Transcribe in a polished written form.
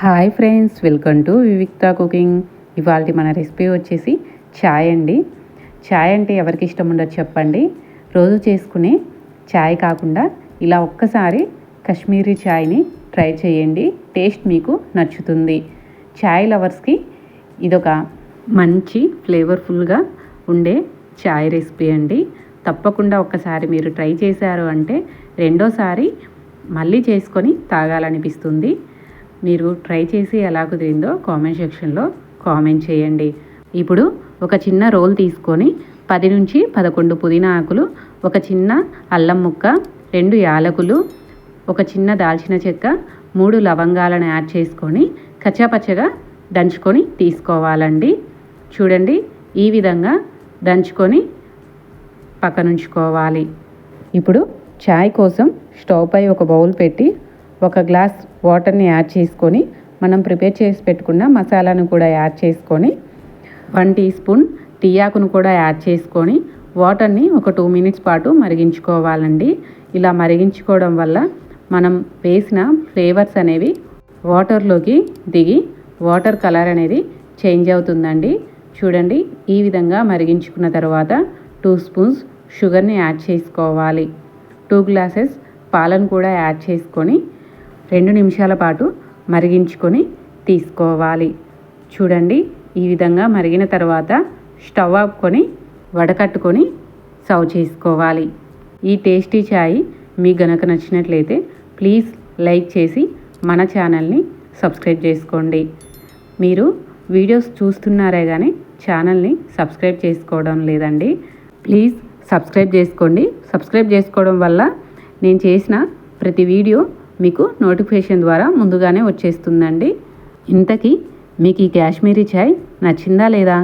Hi friends, welcome to Vivikta cooking. ఇవాళ మన recipe వచ్చేసి ఛాయ్ అండి. ఛాయ్ అంటే ఎవరికి ఇష్టం ఉండదు చెప్పండి. రోజు చేసుకునే ఛాయ్ కాకుండా ఇలా ఒక్కసారి కాశ్మీరీ ఛాయ్ని ట్రై చేయండి. టేస్ట్ మీకు నచ్చుతుంది. ఛాయ్ లవర్స్కి ఇదొక మంచి ఫ్లేవర్ఫుల్గా ఉండే ఛాయ్ రెసిపీ అండి. తప్పకుండా ఒక్కసారి మీరు ట్రై చేశారు అంటే రెండోసారి మళ్ళీ చేసుకొని తాగాలనిపిస్తుంది. మీరు ట్రై చేసి ఎలా కుదిరిందో కామెంట్ సెక్షన్లో కామెంట్ చేయండి. ఇప్పుడు ఒక చిన్న రోల్ తీసుకొని 10 నుంచి 11 పుదీనా ఆకులు, ఒక చిన్న అల్లం ముక్క, 2 యాలకులు, ఒక చిన్న దాల్చిన చెక్క, 3 లవంగాలను యాడ్ చేసుకొని కచ్చాపచ్చగా దంచుకొని తీసుకోవాలండి. చూడండి, ఈ విధంగా దంచుకొని పక్కనుంచుకోవాలి. ఇప్పుడు చాయ్ కోసం స్టవ్ పై ఒక బౌల్ పెట్టి ఒక గ్లాస్ వాటర్ని యాడ్ చేసుకొని మనం ప్రిపేర్ చేసి పెట్టుకున్న మసాలాను కూడా యాడ్ చేసుకొని 1 టీ స్పూన్ టీ ఆకును కూడా యాడ్ చేసుకొని వాటర్ని ఒక 2 మినిట్స్ పాటు మరిగించుకోవాలండి. ఇలా మరిగించుకోవడం వల్ల మనం వేసిన ఫ్లేవర్స్ అనేవి వాటర్లోకి దిగి వాటర్ కలర్ అనేది చేంజ్ అవుతుందండి. చూడండి, ఈ విధంగా మరిగించుకున్న తర్వాత 2 స్పూన్స్ షుగర్ని యాడ్ చేసుకోవాలి. 2 గ్లాసెస్ పాలను కూడా యాడ్ చేసుకొని 2 నిమిషాల పాటు మరిగించుకొని తీసుకోవాలి. చూడండి, ఈ విధంగా మరిగిన తర్వాత స్టవ్ ఆపుకొని వడకట్టుకొని సర్వ్ చేసుకోవాలి. ఈ టేస్టీ ఛాయ్ మీకు గనక నచ్చినట్లయితే ప్లీజ్ లైక్ చేసి మన ఛానల్ని సబ్స్క్రైబ్ చేసుకోండి. మీరు వీడియోస్ చూస్తున్నారే కానీ ఛానల్ని సబ్స్క్రైబ్ చేసుకోవడం లేదండి. ప్లీజ్ సబ్స్క్రైబ్ చేసుకోండి. సబ్స్క్రైబ్ చేసుకోవడం వల్ల నేను చేసిన ప్రతి వీడియో మీకు నోటిఫికేషన్ ద్వారా ముందుగానే వచ్చేస్తుందండి. ఇంతకీ మీకు ఈ కాశ్మీరీ ఛాయ్ నచ్చిందా లేదా?